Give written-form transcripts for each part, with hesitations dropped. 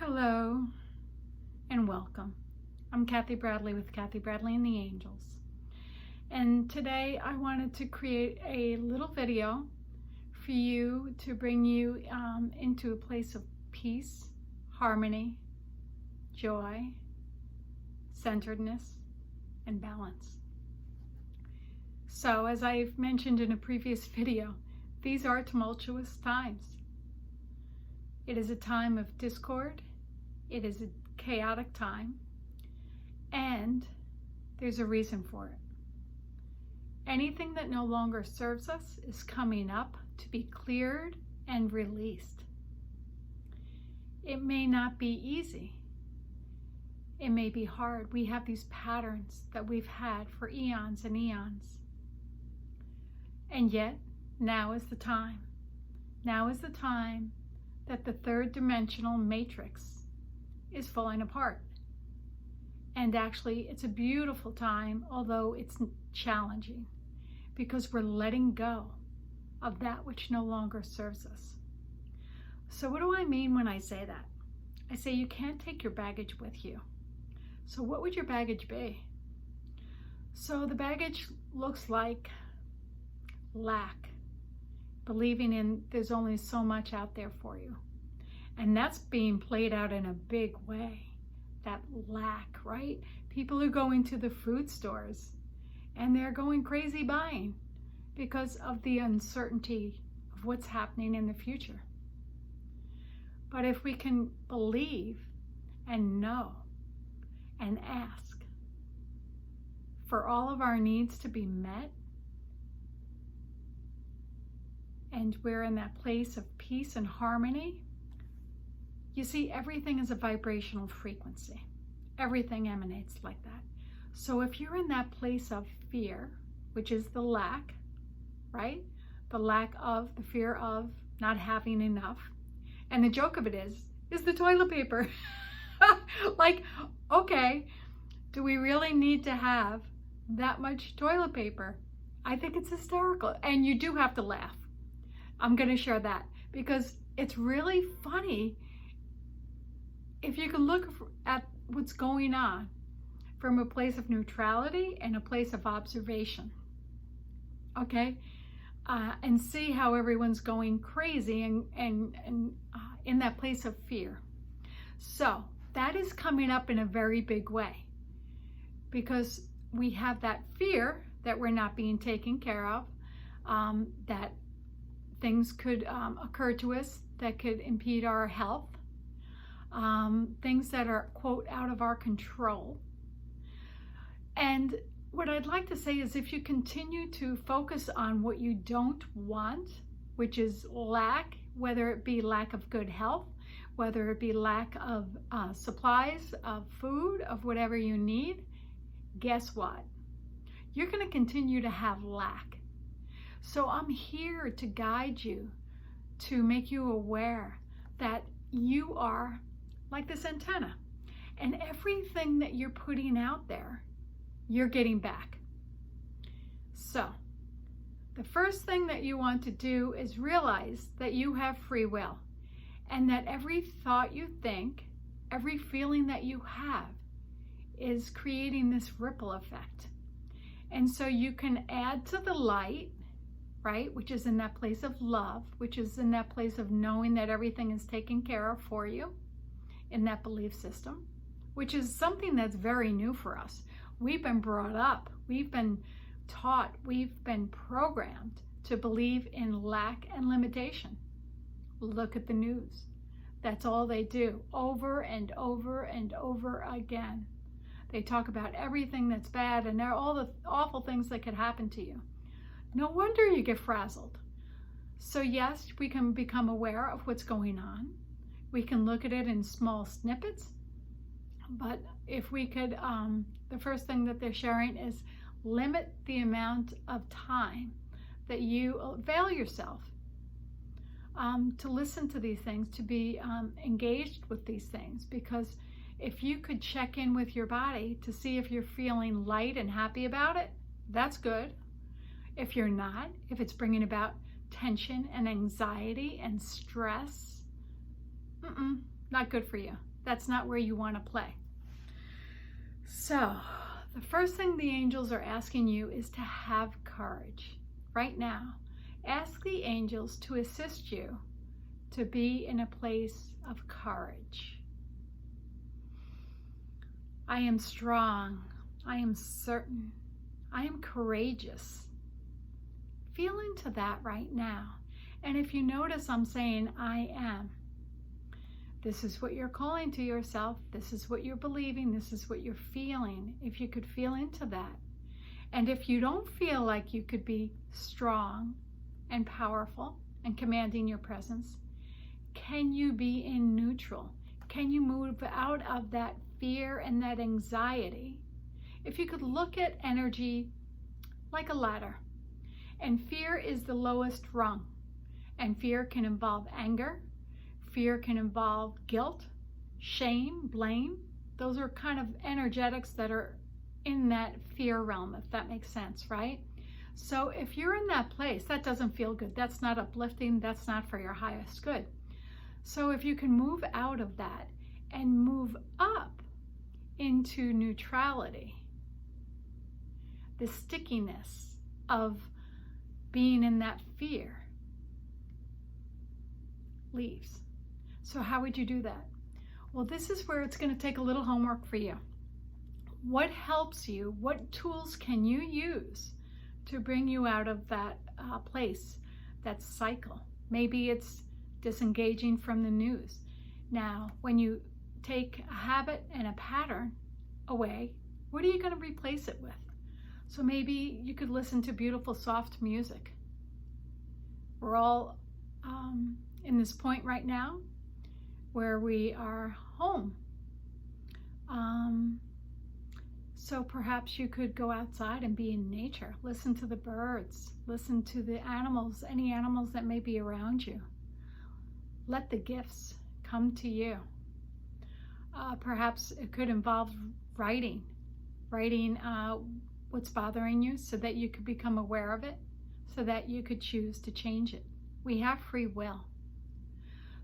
Hello and welcome. I'm Kathy Bradley with Kathy Bradley and the Angels. And today I wanted to create a little video for you to bring you into a place of peace, harmony, joy, centeredness, and balance. So as I've mentioned in a previous video, these are tumultuous times. It is a time of discord. It is a chaotic time, and there's a reason for it. Anything that no longer serves us is coming up to be cleared and released. It may not be easy. It may be hard. We have these patterns that we've had for eons and eons. And yet, now is the time. Now is the time that the third dimensional matrix is falling apart. And actually, it's a beautiful time, although it's challenging, because we're letting go of that which no longer serves us. So what do I mean when I say that? I say you can't take your baggage with you. So what would your baggage be? So the baggage looks like lack, believing in there's only so much out there for you. And that's being played out in a big way, that lack, right? People are going to the food stores and they're going crazy buying because of the uncertainty of what's happening in the future. But if we can believe and know and ask for all of our needs to be met, and we're in that place of peace and harmony, you see, everything is a vibrational frequency. Everything emanates like that. So if you're in that place of fear, which is the lack, right? The fear of not having enough. And the joke of it is the toilet paper. Like, okay, do we really need to have that much toilet paper? I think it's hysterical. And you do have to laugh. I'm going to share that because it's really funny if you can look at what's going on from a place of neutrality and a place of observation, okay? And see how everyone's going crazy and in that place of fear. So that is coming up in a very big way because we have that fear that we're not being taken care of, that things could occur to us that could impede our health, things that are, quote, out of our control. And what I'd like to say is if you continue to focus on what you don't want, which is lack, whether it be lack of good health, whether it be lack of supplies, of food, of whatever you need, guess what? You're going to continue to have lack. So I'm here to guide you, to make you aware that you are like this antenna, and everything that you're putting out there, you're getting back. So the first thing that you want to do is realize that you have free will, and that every thought you think, every feeling that you have is creating this ripple effect. And so you can add to the light, right, which is in that place of love, which is in that place of knowing that everything is taken care of for you, in that belief system, which is something that's very new for us. We've been brought up, we've been taught, we've been programmed to believe in lack and limitation. Look at the news. That's all they do, over and over and over again. They talk about everything that's bad and all the awful things that could happen to you. No wonder you get frazzled. So yes, we can become aware of what's going on. We can look at it in small snippets, but if we could, the first thing that they're sharing is limit the amount of time that you avail yourself to listen to these things, to be engaged with these things, because if you could check in with your body to see if you're feeling light and happy about it, that's good. If you're not, if it's bringing about tension and anxiety and stress, not good for you. That's not where you want to play. So the first thing the angels are asking you is to have courage right now. Ask the angels to assist you to be in a place of courage. I am strong. I am certain. I am courageous. Feel into that right now. And if you notice I'm saying I am, this is what you're calling to yourself. This is what you're believing. This is what you're feeling. If you could feel into that. And if you don't feel like you could be strong and powerful and commanding your presence, can you be in neutral? Can you move out of that fear and that anxiety? If you could look at energy like a ladder, and fear is the lowest rung, and fear can involve anger, fear can involve guilt, shame, blame. Those are kind of energetics that are in that fear realm, if that makes sense, right? So if you're in that place, that doesn't feel good. That's not uplifting. That's not for your highest good. So if you can move out of that and move up into neutrality, the stickiness of being in that fear leaves. So how would you do that? Well, this is where it's going to take a little homework for you. What helps you? What tools can you use to bring you out of that place, that cycle? Maybe it's disengaging from the news. Now, when you take a habit and a pattern away, what are you going to replace it with? So maybe you could listen to beautiful, soft music. We're all in this point right now where we are home. So perhaps you could go outside and be in nature. Listen to the birds. Listen to the animals, any animals that may be around you. Let the gifts come to you. Perhaps it could involve writing what's bothering you so that you could become aware of it, so that you could choose to change it. We have free will.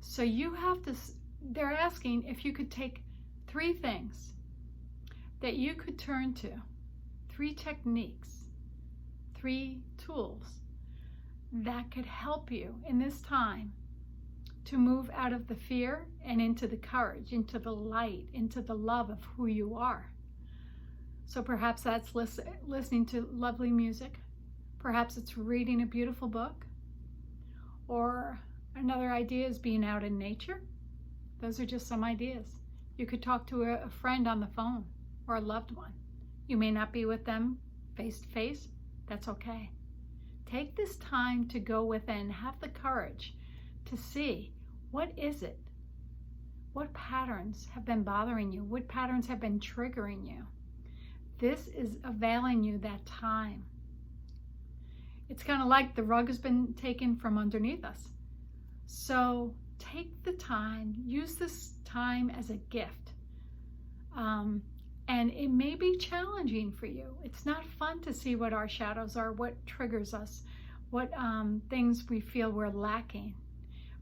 So you have to, they're asking if you could take 3 things that you could turn to, 3 techniques, 3 tools that could help you in this time to move out of the fear and into the courage, into the light, into the love of who you are. So perhaps that's listening to lovely music. Perhaps it's reading a beautiful book. Or another idea is being out in nature. Those are just some ideas. You could talk to a friend on the phone or a loved one. You may not be with them face to face. That's okay. Take this time to go within. Have the courage to see, what is it? What patterns have been bothering you? What patterns have been triggering you? This is availing you that time. It's kind of like the rug has been taken from underneath us. So take the time, use this time as a gift. And it may be challenging for you. It's not fun to see what our shadows are, what triggers us, what things we feel we're lacking.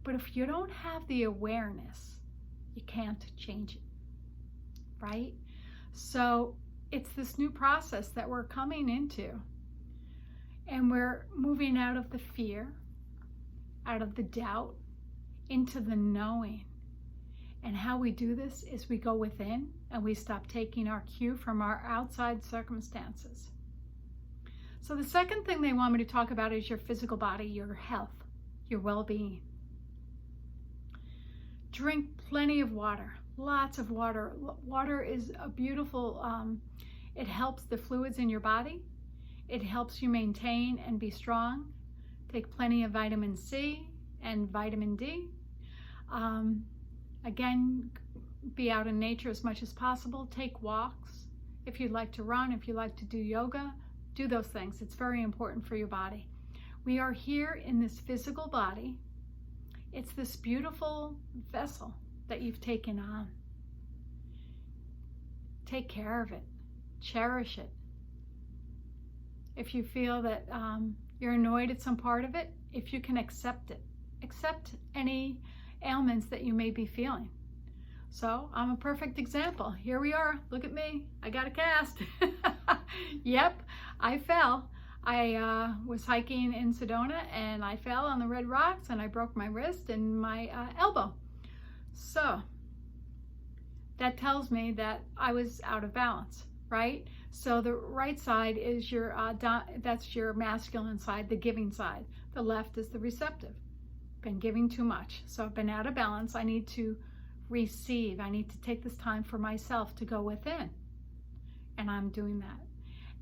But if you don't have the awareness, you can't change it, right? So it's this new process that we're coming into, and we're moving out of the fear, out of the doubt, into the knowing. And how we do this is we go within and we stop taking our cue from our outside circumstances. So the second thing they want me to talk about is your physical body, your health, your well-being. Drink plenty of water, lots of water. Water is a beautiful, it helps the fluids in your body. It helps you maintain and be strong. Take plenty of vitamin C and vitamin D. Again, be out in nature as much as possible. Take walks. If you'd like to run, if you like to do yoga, do those things. It's very important for your body. We are here in this physical body. It's this beautiful vessel that you've taken on. Take care of it. Cherish it. If you feel that you're annoyed at some part of it, if you can accept it, accept any ailments that you may be feeling. So I'm a perfect example. Here we are. Look at me. I got a cast. Yep, I fell. I was hiking in Sedona and I fell on the red rocks and I broke my wrist and my elbow. So that tells me that I was out of balance, right? So the right side is your, that's your masculine side, the giving side. The left is the receptive. Been giving too much. So I've been out of balance. I need to receive. I need to take this time for myself to go within. And I'm doing that.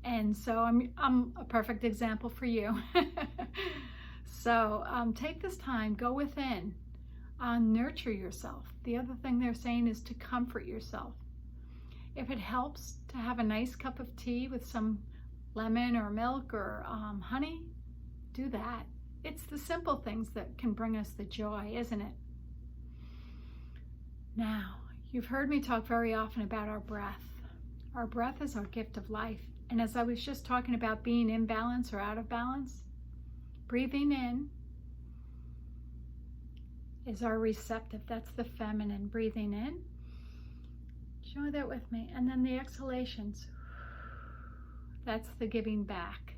And so I'm a perfect example for you. So take this time, go within, nurture yourself. The other thing they're saying is to comfort yourself. If it helps to have a nice cup of tea with some lemon or milk or honey, do that. It's the simple things that can bring us the joy, isn't it? Now, you've heard me talk very often about our breath. Our breath is our gift of life. And as I was just talking about being in balance or out of balance, breathing in is our receptive. That's the feminine. Breathing in. Show that with me. And then the exhalations. That's the giving back.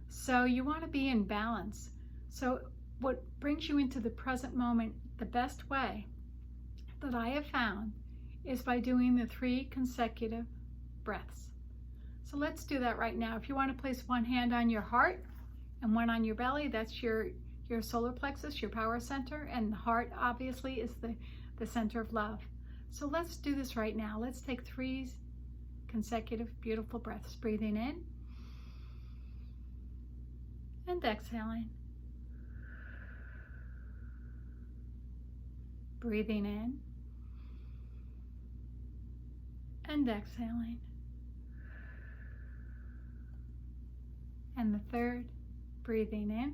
So you want to be in balance. So what brings you into the present moment, the best way that I have found is by doing the 3 consecutive breaths. So let's do that right now. If you want to place one hand on your heart and one on your belly, that's your solar plexus, your power center, and the heart obviously is the center of love. So let's do this right now. Let's take 3 consecutive beautiful breaths. Breathing in and exhaling. Breathing in and exhaling. And the 3rd, breathing in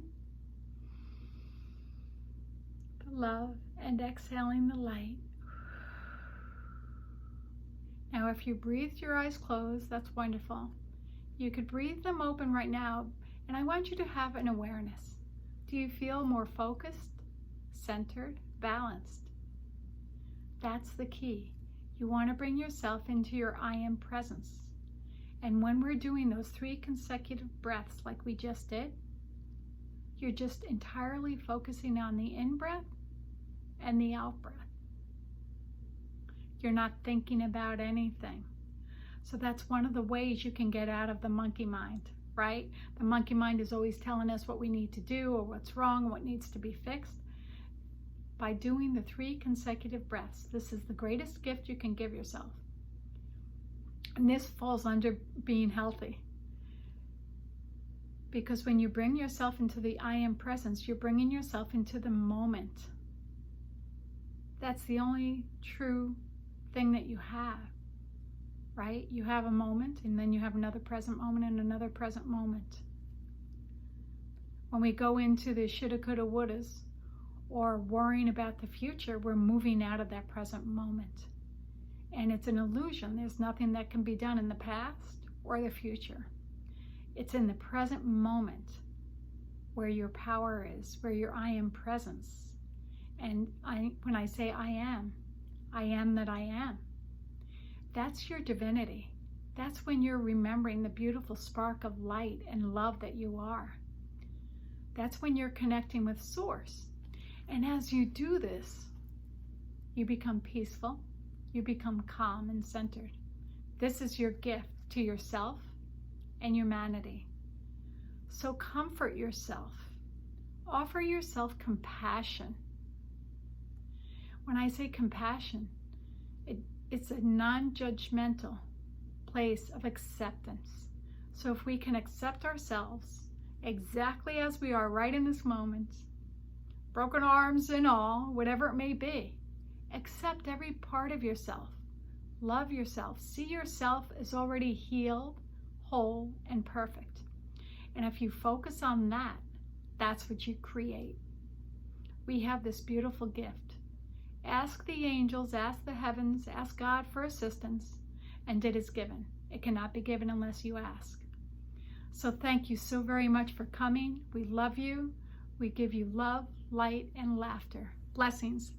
the love and exhaling the light. Now, if you breathed your eyes closed, that's wonderful. You could breathe them open right now, and I want you to have an awareness. Do you feel more focused, centered, balanced? That's the key. You want to bring yourself into your I am presence. And when we're doing those 3 consecutive breaths like we just did, you're just entirely focusing on the in-breath and the out-breath. You're not thinking about anything. So that's one of the ways you can get out of the monkey mind, right? The monkey mind is always telling us what we need to do or what's wrong, what needs to be fixed. By doing the 3 consecutive breaths, this is the greatest gift you can give yourself. And this falls under being healthy. Because when you bring yourself into the I am presence, you're bringing yourself into the moment. That's the only true thing that you have, right? You have a moment, and then you have another present moment and another present moment. When we go into the shoulda, coulda, wouldas, or worrying about the future, we're moving out of that present moment. And it's an illusion. There's nothing that can be done in the past or the future. It's in the present moment where your power is, where your I am presence. And when I say I am that I am. That's your divinity. That's when you're remembering the beautiful spark of light and love that you are. That's when you're connecting with Source. And as you do this, you become peaceful. You become calm and centered. This is your gift to yourself and humanity. So comfort yourself. Offer yourself compassion. When I say compassion, it's a non-judgmental place of acceptance. So if we can accept ourselves exactly as we are right in this moment, broken arms and all, whatever it may be, accept every part of yourself. Love yourself. See yourself as already healed, whole, and perfect. And if you focus on that, that's what you create. We have this beautiful gift. Ask the angels, ask the heavens, ask God for assistance, and it is given. It cannot be given unless you ask. So thank you so very much for coming. We love you. We give you love, light, and laughter. Blessings.